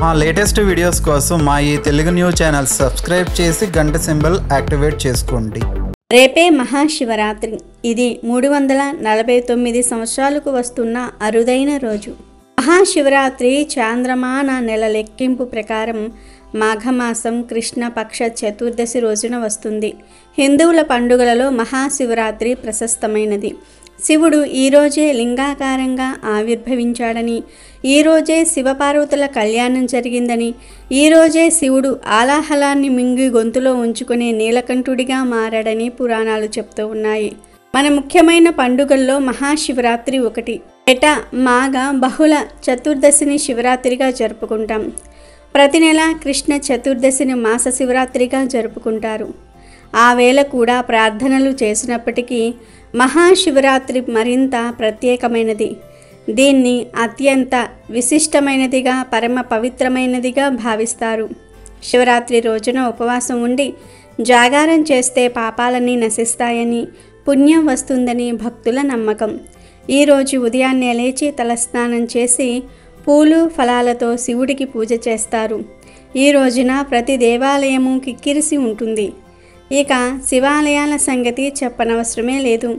మా latest videos కోసం మా ఈ తెలుగు న్యూస్ ఛానల్ సబ్స్క్రైబ్ చేసి గంట సింబల్ యాక్టివేట్ చేసుకోండి. రేపే మహాశివరాత్రి. ఇది 349 సంవత్సరాలకు వస్తున్న అరుదైన రోజు. మహాశివరాత్రి చాంద్రమాన నెల లెక్కింపు ప్రకారం మాఘమాసం కృష్ణపక్ష చతుర్దశి రోజున వస్తుంది. హిందువుల పండుగలలో మహాశివరాత్రి ప్రశస్తమైనది. శివుడు ఈరోజే లింగాకారంగా ఆవిర్భవించాడని, ఈరోజే శివపార్వతుల కళ్యాణం జరిగిందని, ఈరోజే శివుడు ఆలాహలాన్ని మింగి గొంతులో ఉంచుకునే నీలకంఠుడిగా మారాడని పురాణాలు చెప్తూ ఉన్నాయి. మన ముఖ్యమైన పండుగల్లో మహాశివరాత్రి ఒకటి. ఏటా మాఘ బహుళ చతుర్దశిని శివరాత్రిగా జరుపుకుంటాం. ప్రతి నెల కృష్ణ చతుర్దశిని మాస శివరాత్రిగా జరుపుకుంటారు. ఆ వేళ కూడా ప్రార్థనలు చేసినప్పటికీ మహాశివరాత్రి మరింత ప్రత్యేకమైనది. దీన్ని అత్యంత విశిష్టమైనదిగా, పరమ పవిత్రమైనదిగా భావిస్తారు. శివరాత్రి రోజున ఉపవాసం ఉండి జాగారం చేస్తే పాపాలన్నీ నశిస్తాయని, పుణ్యం వస్తుందని భక్తుల నమ్మకం. ఈరోజు ఉదయాన్నే లేచి తలస్నానం చేసి పూలు ఫలాలతో శివుడికి పూజ చేస్తారు. ఈ రోజున ప్రతి దేవాలయము కిక్కిరిసి ఉంటుంది. ఇక శివాలయాల సంగతి చెప్పనవసరమే లేదు.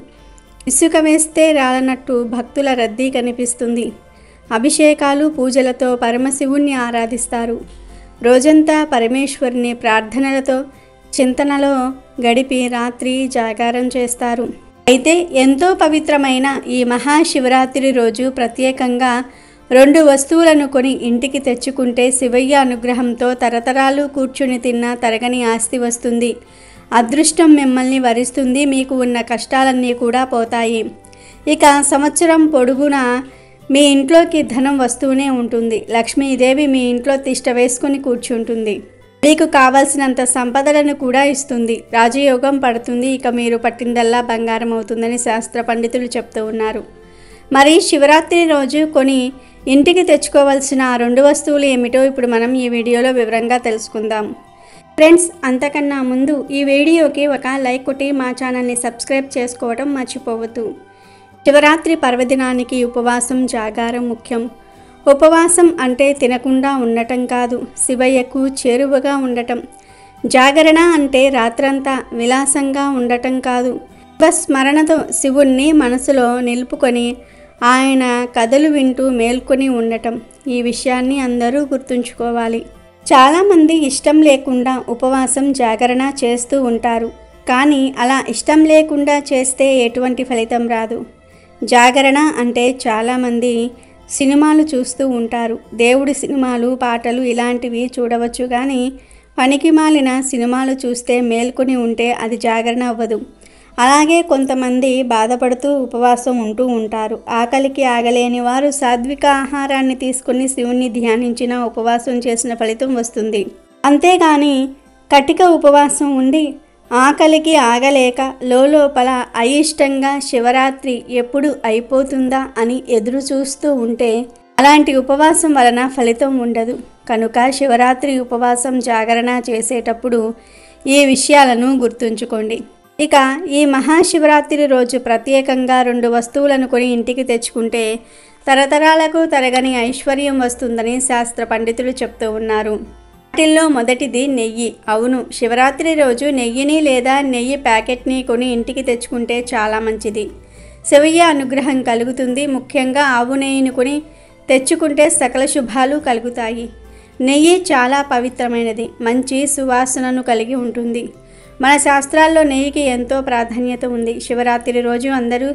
ఇసుక వేస్తే రాలనట్టు భక్తుల రద్దీ కనిపిస్తుంది. అభిషేకాలు పూజలతో పరమశివుణ్ణి ఆరాధిస్తారు. రోజంతా పరమేశ్వరుని ప్రార్థనలతో చింతనలో గడిపి రాత్రి జాగారం చేస్తారు. అయితే ఎంతో పవిత్రమైన ఈ మహాశివరాత్రి రోజు ప్రత్యేకంగా 2 వస్తువులను కొని ఇంటికి తెచ్చుకుంటే శివయ్య అనుగ్రహంతో తరతరాలు కూర్చుని తిన్నా తరగని ఆస్తి వస్తుంది. అదృష్టం మిమ్మల్ని వరిస్తుంది. మీకు ఉన్న కష్టాలన్నీ కూడా పోతాయి. ఇక సంవత్సరం పొడుగునా మీ ఇంట్లోకి ధనం వస్తూనే ఉంటుంది. లక్ష్మీదేవి మీ ఇంట్లో తిష్ట వేసుకుని కూర్చుంటుంది. మీకు కావలసినంత సంపదలను కూడా ఇస్తుంది. రాజయోగం పడుతుంది. ఇక మీరు పట్టిందల్లా బంగారం అవుతుందని శాస్త్ర పండితులు చెప్తూ ఉన్నారు. మరి శివరాత్రి రోజు కొని ఇంటికి తెచ్చుకోవాల్సిన ఆ 2 వస్తువులు ఏమిటో ఇప్పుడు మనం ఈ వీడియోలో వివరంగా తెలుసుకుందాం. ఫ్రెండ్స్, అంతకన్నా ముందు ఈ వీడియోకి ఒక లైక్ కొట్టి మా ఛానల్ని సబ్స్క్రైబ్ చేసుకోవడం మర్చిపోవద్దు. శివరాత్రి పర్వదినానికి ఉపవాసం, జాగారం ముఖ్యం. ఉపవాసం అంటే తినకుండా ఉండటం కాదు, శివయ్యకు చేరువగా ఉండటం. జాగరణ అంటే రాత్రంతా విలాసంగా ఉండటం కాదు, శివస్మరణతో శివుణ్ణి మనసులో నిలుపుకొని ఆయన కథలు వింటూ మేల్కొని ఉండటం. ఈ విషయాన్ని అందరూ గుర్తుంచుకోవాలి. చాలామంది ఇష్టం లేకుండా ఉపవాసం, జాగరణ చేస్తూ ఉంటారు. కానీ అలా ఇష్టం లేకుండా చేస్తే ఎటువంటి ఫలితం రాదు. జాగరణ అంటే చాలామంది సినిమాలు చూస్తూ ఉంటారు. దేవుడి సినిమాలు, పాటలు ఇలాంటివి చూడవచ్చు. కానీ పనికిమాలిన సినిమాలు చూస్తే మేల్కొని ఉంటే అది జాగరణ అవ్వదు. అలాగే కొంతమంది బాధపడుతూ ఉపవాసం ఉంటూ ఉంటారు. ఆకలికి ఆగలేని వారు సాత్విక ఆహారాన్ని తీసుకుని శివుణ్ణి ధ్యానించిన, ఉపవాసం చేసిన ఫలితం వస్తుంది. అంతేగాని కటిక ఉపవాసం ఉండి ఆకలికి ఆగలేక లోపల అయిష్టంగా శివరాత్రి ఎప్పుడు అయిపోతుందా అని ఎదురు చూస్తూ ఉంటే అలాంటి ఉపవాసం వలన ఫలితం ఉండదు. కనుక శివరాత్రి ఉపవాసం, జాగరణ చేసేటప్పుడు ఈ విషయాలను గుర్తుంచుకోండి. ఇక ఈ మహాశివరాత్రి రోజు ప్రత్యేకంగా 2 వస్తువులను కొని ఇంటికి తెచ్చుకుంటే తరతరాలకు తరగని ఐశ్వర్యం వస్తుందని శాస్త్ర పండితులు చెప్తూ ఉన్నారు. వాటిల్లో మొదటిది నెయ్యి. అవును, శివరాత్రి రోజు నెయ్యిని లేదా నెయ్యి ప్యాకెట్ని కొని ఇంటికి తెచ్చుకుంటే చాలా మంచిది. శివయ్య అనుగ్రహం కలుగుతుంది. ముఖ్యంగా ఆవు నెయ్యిని కొని తెచ్చుకుంటే సకల శుభాలు కలుగుతాయి. నెయ్యి చాలా పవిత్రమైనది, మంచి సువాసనను కలిగి ఉంటుంది. మన శాస్త్రాల్లో నెయ్యికి ఎంతో ప్రాధాన్యత ఉంది. శివరాత్రి రోజు అందరూ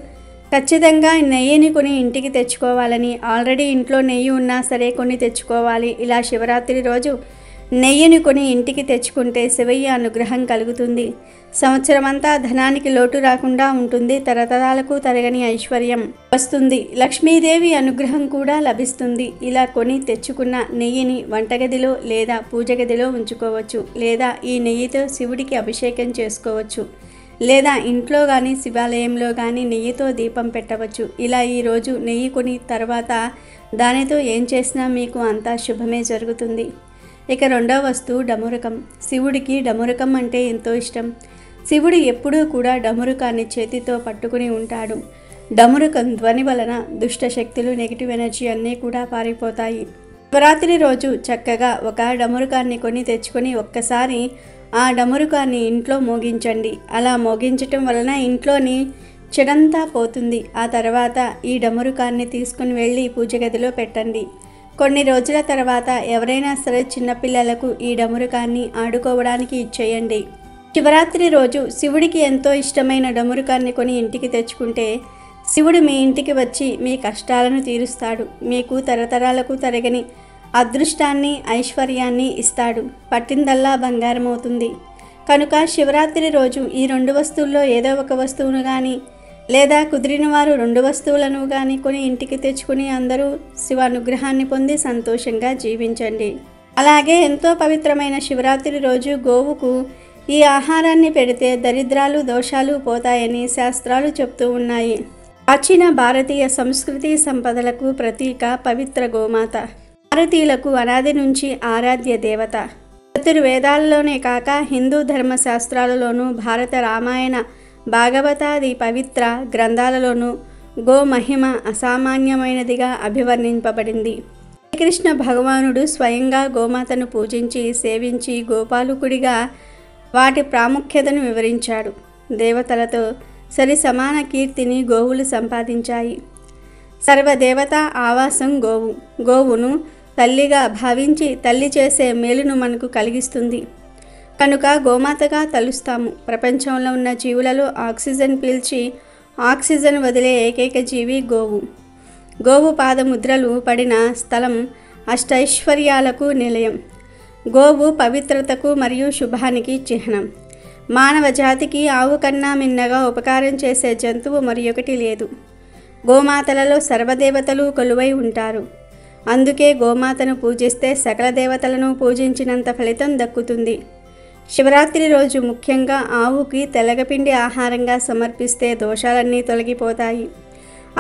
ఖచ్చితంగా నెయ్యిని కొని ఇంటికి తెచ్చుకోవాలని, ఆల్రెడీ ఇంట్లో నెయ్యి ఉన్నా సరే కొని తెచ్చుకోవాలి. ఇలా శివరాత్రి రోజు నెయ్యిని కొని ఇంటికి తెచ్చుకుంటే శివయ్య అనుగ్రహం కలుగుతుంది. సంవత్సరం అంతా ధనానికి లోటు రాకుండా ఉంటుంది. తరతరాలకు తరగని ఐశ్వర్యం వస్తుంది. లక్ష్మీదేవి అనుగ్రహం కూడా లభిస్తుంది. ఇలా కొని తెచ్చుకున్న నెయ్యిని వంటగదిలో లేదా పూజ గదిలో ఉంచుకోవచ్చు. లేదా ఈ నెయ్యితో శివుడికి అభిషేకం చేసుకోవచ్చు. లేదా ఇంట్లో కానీ శివాలయంలో కానీ నెయ్యితో దీపం పెట్టవచ్చు. ఇలా ఈరోజు నెయ్యి కొని తర్వాత దానితో ఏం చేసినా మీకు అంతా శుభమే జరుగుతుంది. ఇక 2వ వస్తువు డమరుకం. శివుడికి డమరుకం అంటే ఎంతో ఇష్టం. శివుడు ఎప్పుడూ కూడా డమరుకాన్ని చేతితో పట్టుకుని ఉంటాడు. డమరుకం ధ్వని వలన దుష్ట శక్తులు, నెగిటివ్ ఎనర్జీ అన్నీ కూడా పారిపోతాయి. శివరాత్రి రోజు చక్కగా ఒక డమరుకాన్ని కొని తెచ్చుకొని ఒక్కసారి ఆ డమరుకాన్ని ఇంట్లో మోగించండి. అలా మోగించటం వలన ఇంట్లోని చెడంతా పోతుంది. ఆ తర్వాత ఈ డమరుకాన్ని తీసుకుని వెళ్ళి పూజ గదిలో పెట్టండి. కొన్ని రోజుల తర్వాత ఎవరైనా సరే చిన్నపిల్లలకు ఈ డమరుకాన్ని ఆడుకోవడానికి ఇచ్చేయండి. శివరాత్రి రోజు శివుడికి ఎంతో ఇష్టమైన డమరుకాన్ని కొని ఇంటికి తెచ్చుకుంటే శివుడు మీ ఇంటికి వచ్చి మీ కష్టాలను తీరుస్తాడు. మీకు తరతరాలకు తరగని అదృష్టాన్ని, ఐశ్వర్యాన్ని ఇస్తాడు. పట్టిందల్లా బంగారం అవుతుంది. కనుక శివరాత్రి రోజు ఈ 2 వస్తువుల్లో ఏదో ఒక వస్తువును కానీ లేదా కుదిరిన వారు 2 వస్తువులను కానీ కొని ఇంటికి తెచ్చుకుని అందరూ శివ అనుగ్రహాన్ని పొంది సంతోషంగా జీవించండి. అలాగే ఎంతో పవిత్రమైన శివరాత్రి రోజు గోవుకు ఈ ఆహారాన్ని పెడితే దరిద్రాలు, దోషాలు పోతాయని శాస్త్రాలు చెప్తూ ఉన్నాయి. ప్రాచీన భారతీయ సంస్కృతి సంపదలకు ప్రతీక పవిత్ర గోమాత. భారతీయులకు అనాది నుంచి ఆరాధ్య దేవత. చతుర్వేదాలలోనే కాక హిందూ ధర్మశాస్త్రాలలోనూ భారత రామాయణ, భాగవతాది పవిత్ర గ్రంథాలలోనూ గో మహిమ అసామాన్యమైనదిగా అభివర్ణింపబడింది. శ్రీకృష్ణ భగవానుడు స్వయంగా గోమాతను పూజించి సేవించి గోపాలకుడిగా వాటి ప్రాముఖ్యతను వివరించాడు. దేవతలతో సరి సమాన కీర్తిని గోవులు సంపాదించాయి. సర్వదేవత ఆవాసం గోవు. గోవును తల్లిగా భావించి తల్లి చేసే మేలును మనకు కలిగిస్తుంది. కనుక గోమాతగా తలుస్తాము. ప్రపంచంలో ఉన్న జీవులలో ఆక్సిజన్ పీల్చి ఆక్సిజన్ వదిలే ఏకైక జీవి గోవు. గోవు పాదముద్రలు పడిన స్థలం అష్టైశ్వర్యాలకు నిలయం. గోవు పవిత్రతకు మరియు శుభానికి చిహ్నం. మానవ జాతికి ఆవు కన్నా మిన్నగా ఉపకారం చేసే జంతువు మరి ఒకటి లేదు. గోమాతలలో సర్వదేవతలు కొలువై ఉంటారు. అందుకే గోమాతను పూజిస్తే సకల దేవతలను పూజించినంత ఫలితం దక్కుతుంది. శివరాత్రి రోజు ముఖ్యంగా ఆవుకి తెలగపిండి ఆహారంగా సమర్పిస్తే దోషాలన్నీ తొలగిపోతాయి.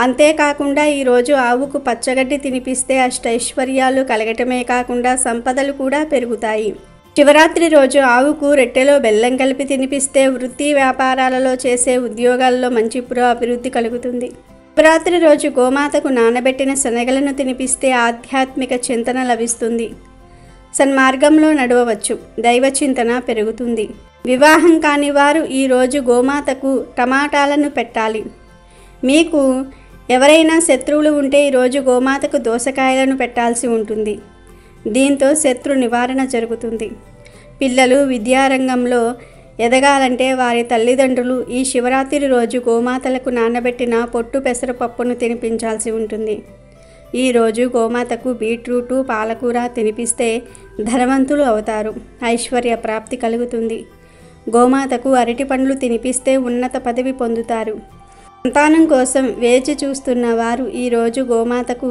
అంతేకాకుండా ఈరోజు ఆవుకు పచ్చగడ్డి తినిపిస్తే అష్టైశ్వర్యాలు కలగటమే కాకుండా సంపదలు కూడా పెరుగుతాయి. శివరాత్రి రోజు ఆవుకు రొట్టెలో బెల్లం కలిపి తినిపిస్తే వృత్తి వ్యాపారాలలో చేసే ఉద్యోగాల్లో మంచి అభివృద్ధి కలుగుతుంది. శివరాత్రి రోజు గోమాతకు నానబెట్టిన శనగలను తినిపిస్తే ఆధ్యాత్మిక చింతన లభిస్తుంది. సన్మార్గంలో నడవవచ్చు. దైవ చింతన పెరుగుతుంది. వివాహం కాని వారు ఈరోజు గోమాతకు టమాటాలను పెట్టాలి. మీకు ఎవరైనా శత్రువులు ఉంటే ఈరోజు గోమాతకు దోసకాయలను పెట్టాల్సి ఉంటుంది. దీంతో శత్రు నివారణ జరుగుతుంది. పిల్లలు విద్యారంగంలో ఎదగాలంటే వారి తల్లిదండ్రులు ఈ శివరాత్రి రోజు గోమాతలకు నానబెట్టిన పొట్టు పెసరపప్పును తినిపించాల్సి ఉంటుంది. ఈరోజు గోమాతకు బీట్రూటు, పాలకూర తినిపిస్తే ధనవంతులు అవుతారు. ఐశ్వర్య ప్రాప్తి కలుగుతుంది. గోమాతకు అరటి పండ్లు తినిపిస్తే ఉన్నత పదవి పొందుతారు. సంతానం కోసం వేచి చూస్తున్న వారు ఈరోజు గోమాతకు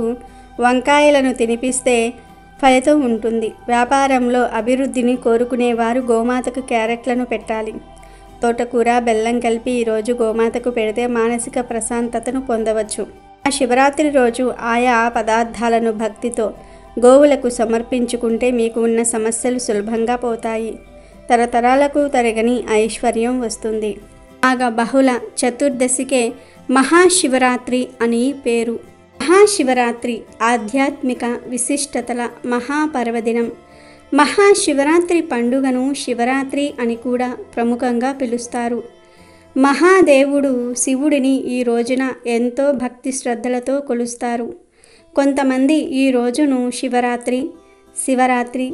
వంకాయలను తినిపిస్తే ఫలితం ఉంటుంది. వ్యాపారంలో అభివృద్ధిని కోరుకునేవారు గోమాతకు క్యారెట్లను పెట్టాలి. తోటకూర, బెల్లం కలిపి ఈరోజు గోమాతకు పెడితే మానసిక ప్రశాంతతను పొందవచ్చు. ఆ శివరాత్రి రోజు ఆయా పదార్థాలను భక్తితో గోవులకు సమర్పించుకుంటే మీకు ఉన్న సమస్యలు సులభంగా పోతాయి. తరతరాలకు తరగని ఐశ్వర్యం వస్తుంది. బహుళ చతుర్దశికే మహాశివరాత్రి అని పేరు. మహాశివరాత్రి ఆధ్యాత్మిక విశిష్టతల మహాపర్వదినం. మహాశివరాత్రి పండుగను శివరాత్రి అని కూడా ప్రముఖంగా పిలుస్తారు. మహాదేవుడు శివుడిని ఈ రోజున ఎంతో భక్తి శ్రద్ధలతో కొలుస్తారు. కొంతమంది ఈ రోజును శివరాత్రి, శివరాత్రి,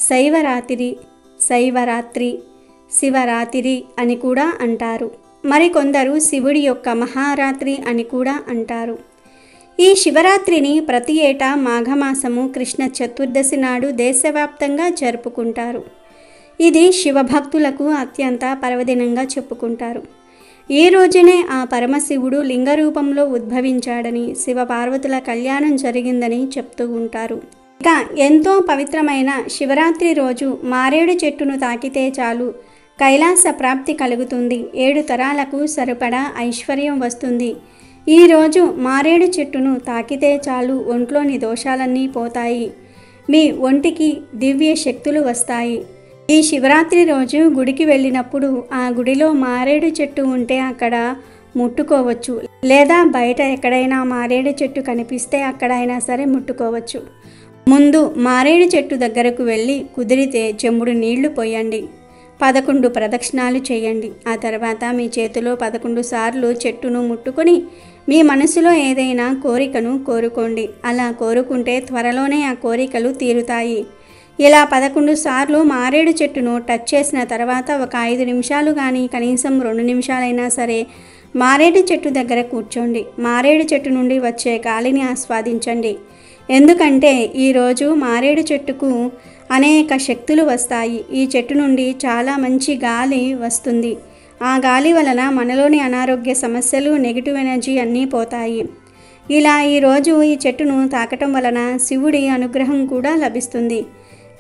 శైవరాత్రి, శైవరాత్రి, శివరాత్రి అని కూడా అంటారు. మరికొందరు శివుడి యొక్క మహారాత్రి అని కూడా అంటారు. ఈ శివరాత్రిని ప్రతి ఏటా మాఘమాసము కృష్ణ చతుర్దశి నాడు దేశవ్యాప్తంగా జరుపుకుంటారు. ఇది శివభక్తులకు అత్యంత పర్వదినంగా చెప్పుకుంటారు. ఈ రోజునే ఆ పరమశివుడు లింగ రూపంలో ఉద్భవించాడని, శివపార్వతుల కళ్యాణం జరిగిందని చెప్తూ ఉంటారు. ఇక ఎంతో పవిత్రమైన శివరాత్రి రోజు మారేడు చెట్టును తాకితే చాలు కైలాస ప్రాప్తి కలుగుతుంది. 7 తరాలకు సరిపడా ఐశ్వర్యం వస్తుంది. ఈరోజు మారేడు చెట్టును తాకితే చాలు ఒంట్లోని దోషాలన్నీ పోతాయి. మీ ఒంటికి దివ్య శక్తులు వస్తాయి. ఈ శివరాత్రి రోజు గుడికి వెళ్ళినప్పుడు ఆ గుడిలో మారేడు చెట్టు ఉంటే అక్కడ ముట్టుకోవచ్చు. లేదా బయట ఎక్కడైనా మారేడు చెట్టు కనిపిస్తే అక్కడైనా సరే ముట్టుకోవచ్చు. ముందు మారేడు చెట్టు దగ్గరకు వెళ్ళి కుదిరితే చెంబుడు నీళ్లు పోయండి. 11 ప్రదక్షిణాలు చేయండి. ఆ తర్వాత మీ చేతిలో 11 సార్లు చెట్టును ముట్టుకొని మీ మనసులో ఏదైనా కోరికను కోరుకోండి. అలా కోరుకుంటే త్వరలోనే ఆ కోరికలు తీరుతాయి. ఇలా 11 సార్లు మారేడు చెట్టును టచ్ చేసిన తర్వాత ఒక 5 నిమిషాలు కానీ కనీసం 2 నిమిషాలైనా సరే మారేడు చెట్టు దగ్గర కూర్చోండి. మారేడు చెట్టు నుండి వచ్చే గాలిని ఆస్వాదించండి. ఎందుకంటే ఈరోజు మారేడు చెట్టుకు అనేక శక్తులు వస్తాయి. ఈ చెట్టు నుండి చాలా మంచి గాలి వస్తుంది. ఆ గాలి వలన మనలోని అనారోగ్య సమస్యలు, నెగిటివ్ ఎనర్జీ అన్నీ పోతాయి. ఇలా ఈరోజు ఈ చెట్టును తాకటం వలన శివుడి అనుగ్రహం కూడా లభిస్తుంది.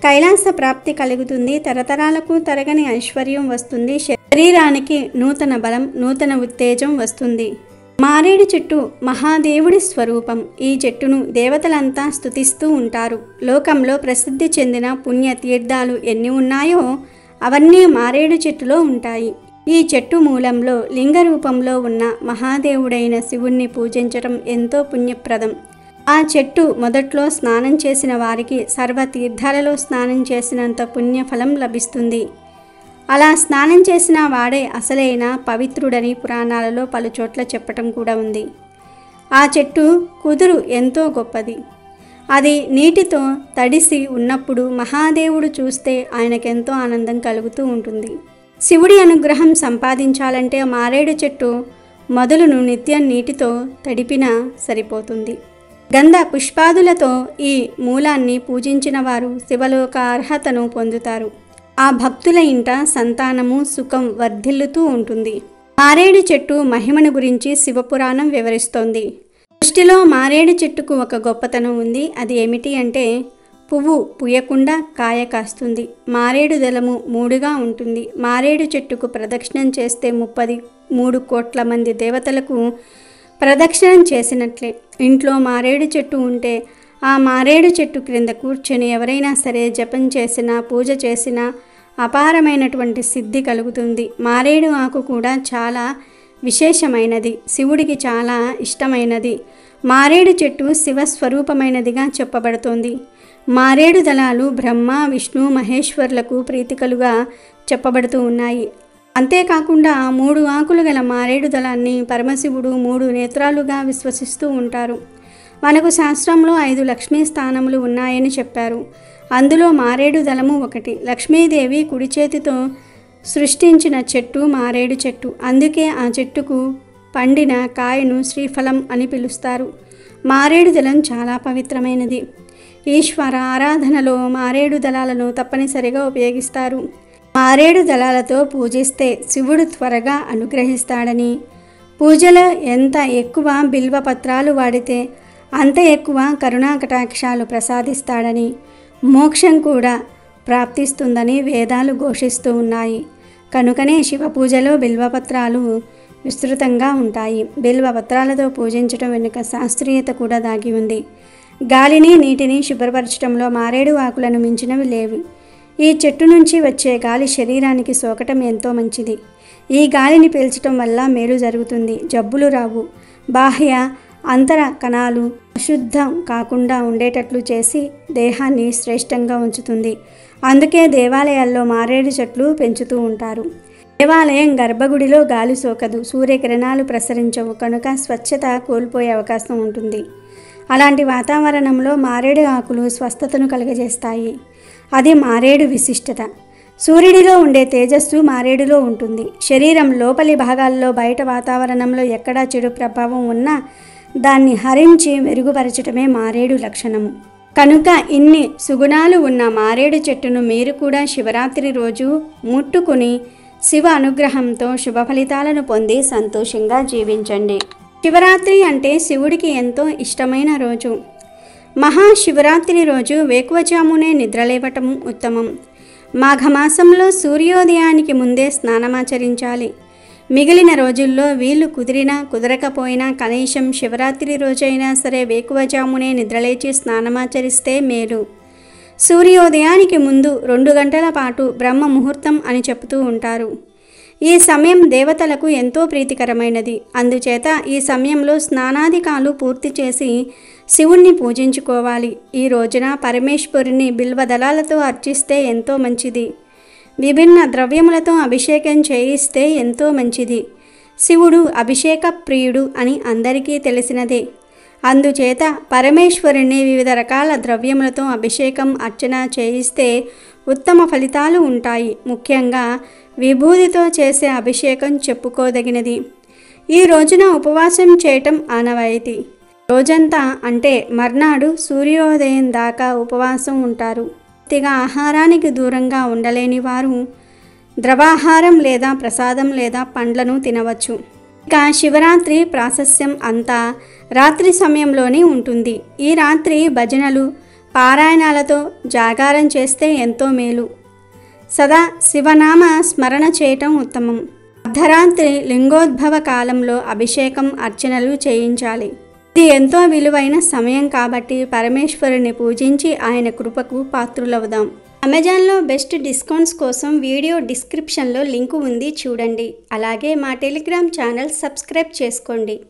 కైలాస ప్రాప్తి కలుగుతుంది. తరతరాలకు తరగని ఐశ్వర్యం వస్తుంది. శరీరానికి నూతన బలం, నూతన ఉత్తేజం వస్తుంది. మారేడు చెట్టు మహాదేవుడి స్వరూపం. ఈ చెట్టును దేవతలంతా స్తుతిస్తూ ఉంటారు. లోకంలో ప్రసిద్ధి చెందిన పుణ్య తీర్థాలు ఎన్ని ఉన్నాయో అవన్నీ మారేడు చెట్టులో ఉంటాయి. ఈ చెట్టు మూలంలో లింగ రూపంలో ఉన్న మహాదేవుడైన శివుణ్ణి పూజించడం ఎంతో పుణ్యప్రదం. ఆ చెట్టు మొదట్లో స్నానం చేసిన వారికి సర్వ తీర్థాలలో స్నానం చేసినంత పుణ్యఫలం లభిస్తుంది. అలా స్నానం చేసిన వాడే అసలైన పవిత్రుడని పురాణాలలో పలుచోట్ల చెప్పటం కూడా ఉంది. ఆ చెట్టు కుదురు ఎంతో గొప్పది. అది నీటితో తడిసి ఉన్నప్పుడు మహాదేవుడు చూస్తే ఆయనకెంతో ఆనందం కలుగుతూ ఉంటుంది. శివుడి అనుగ్రహం సంపాదించాలంటే మారేడు చెట్టు మొదలును నిత్యం నీటితో తడిపినా సరిపోతుంది. గంధ పుష్పాదులతో ఈ మూలాన్ని పూజించిన వారు శివలోక అర్హతను పొందుతారు. ఆ భక్తుల ఇంట సంతానము, సుఖం వర్ధిల్లుతూ ఉంటుంది. మారేడు చెట్టు మహిమను గురించి శివపురాణం వివరిస్తోంది. సృష్టిలో మారేడు చెట్టుకు ఒక గొప్పతనం ఉంది. అది ఏమిటి అంటే పువ్వు పూయకుండా కాయ కాస్తుంది. మారేడు దళము 3గా ఉంటుంది. మారేడు చెట్టుకు ప్రదక్షిణం చేస్తే 33 కోట్ల మంది దేవతలకు ప్రదక్షిణం చేసినట్లే. ఇంట్లో మారేడు చెట్టు ఉంటే ఆ మారేడు చెట్టు క్రింద కూర్చొని ఎవరైనా సరే జపం చేసినా, పూజ చేసినా అపారమైనటువంటి సిద్ధి కలుగుతుంది. మారేడు ఆకు కూడా చాలా విశేషమైనది, శివుడికి చాలా ఇష్టమైనది. మారేడు చెట్టు శివస్వరూపమైనదిగా చెప్పబడుతోంది. మారేడు దళాలు బ్రహ్మ, విష్ణు, మహేశ్వరులకు ప్రీతికలుగా చెప్పబడుతూ ఉన్నాయి. అంతేకాకుండా 3 ఆకులు గల మారేడు దళాన్ని పరమశివుడు 3 నేత్రాలుగా విశ్వసిస్తూ ఉంటారు. మనకు శాస్త్రంలో 5 లక్ష్మీ స్థానములు ఉన్నాయని చెప్పారు. అందులో మారేడు దళము ఒకటి. లక్ష్మీదేవి కుడి చేతితో సృష్టించిన చెట్టు మారేడు చెట్టు. అందుకే ఆ చెట్టుకు పండిన కాయను శ్రీఫలం అని పిలుస్తారు. మారేడు దళం చాలా పవిత్రమైనది. ఈశ్వర ఆరాధనలో మారేడు దళాలను తప్పనిసరిగా ఉపయోగిస్తారు. మారేడు దళాలతో పూజిస్తే శివుడు త్వరగా అనుగ్రహిస్తాడని, పూజలో ఎంత ఎక్కువ బిల్వపత్రాలు వాడితే అంత ఎక్కువ కరుణాకటాక్షాలు ప్రసాదిస్తాడని, మోక్షం కూడా ప్రాప్తిస్తుందని వేదాలు ఘోషిస్తూ ఉన్నాయి. కనుకనే శివ పూజలో బిల్వపత్రాలు విస్తృతంగా ఉంటాయి. బిల్వపత్రాలతో పూజించడం వెనుక శాస్త్రీయత కూడా దాగి ఉంది. గాలిని, నీటిని శుభ్రపరచడంలో మారేడు ఆకులను మించినవి లేవు. ఈ చెట్టు నుంచి వచ్చే గాలి శరీరానికి సోకటం ఎంతో మంచిది. ఈ గాలిని పీల్చడం వల్ల మేలు జరుగుతుంది. జబ్బులు రావు. బాహ్య అంతర కణాలు అశుద్ధం కాకుండా ఉండేటట్లు చేసి దేహాన్ని శ్రేష్టంగా ఉంచుతుంది. అందుకే దేవాలయాల్లో మారేడు చెట్లు పెంచుతూ ఉంటారు. దేవాలయం గర్భగుడిలో గాలి సోకదు, సూర్యకిరణాలు ప్రసరించవు, కనుక స్వచ్ఛత కోల్పోయే అవకాశం ఉంటుంది. అలాంటి వాతావరణంలో మారేడు ఆకులు స్వస్థతను కలుగజేస్తాయి. అది మారేడు విశిష్టత. సూర్యుడిలో ఉండే తేజస్సు మారేడులో ఉంటుంది. శరీరం లోపలి భాగాల్లో, బయట వాతావరణంలో ఎక్కడా చెడు ప్రభావం ఉన్నా దాన్ని హరించి మెరుగుపరచటమే మారేడు లక్షణము. కనుక ఇన్ని సుగుణాలు ఉన్న మారేడు చెట్టును మీరు కూడా శివరాత్రి రోజు ముట్టుకుని శివ అనుగ్రహంతో శుభ ఫలితాలను పొంది సంతోషంగా జీవించండి. శివరాత్రి అంటే శివుడికి ఎంతో ఇష్టమైన రోజు. మహాశివరాత్రి రోజు వేకువజామునే నిద్రలేవటం ఉత్తమం. మాఘమాసంలో సూర్యోదయానికి ముందే స్నానమాచరించాలి. మిగిలిన రోజుల్లో వీలు కుదిరినా కుదరకపోయినా కనీసం శివరాత్రి రోజైనా సరే వేకువజామునే నిద్రలేచి స్నానమాచరిస్తే మేలు. సూర్యోదయానికి ముందు 2 గంటల పాటు బ్రహ్మ ముహూర్తం అని చెబుతూ ఉంటారు. ఈ సమయం దేవతలకు ఎంతో ప్రీతికరమైనది. అందుచేత ఈ సమయంలో స్నానాధికాలు పూర్తి చేసి శివుణ్ణి పూజించుకోవాలి. ఈ రోజున పరమేశ్వరుని బిల్వదళాలతో అర్చిస్తే ఎంతో మంచిది. విభిన్న ద్రవ్యములతో అభిషేకం చేయిస్తే ఎంతో మంచిది. శివుడు అభిషేక ప్రియుడు అని అందరికీ తెలిసినదే. అందుచేత పరమేశ్వరుని వివిధ రకాల ద్రవ్యములతో అభిషేకం అర్చన చేయిస్తే ఉత్తమ ఫలితాలు ఉంటాయి. ముఖ్యంగా విభూతితో చేసే అభిషేకం చెప్పుకోదగినది. ఈ రోజున ఉపవాసం చేయటం ఆనవాయితీ. రోజంతా అంటే మర్నాడు సూర్యోదయం దాకా ఉపవాసం ఉంటారు. పూర్తిగా ఆహారానికి దూరంగా ఉండలేని వారు ద్రవాహారం లేదా ప్రసాదం లేదా పండ్లను తినవచ్చు. ఇక శివరాత్రి ప్రాశస్యం అంతా రాత్రి సమయంలోనే ఉంటుంది. ఈ రాత్రి భజనలు పారాయణాలతో జాగారం చేస్తే ఎంతో మేలు. సదా శివనామ స్మరణ చేయటం ఉత్తమం. అర్ధరాత్రి లింగోద్భవ కాలంలో అభిషేకం అర్చనలు చేయించాలి. ఇది ఎంతో విలువైన సమయం కాబట్టి పరమేశ్వరుని పూజించి ఆయన కృపకు పాత్రులవుదాం. అమెజాన్లో బెస్ట్ డిస్కౌంట్స్ కోసం వీడియో డిస్క్రిప్షన్లో లింకు ఉంది, చూడండి. అలాగే మా టెలిగ్రామ్ ఛానల్ సబ్స్క్రైబ్ చేసుకోండి.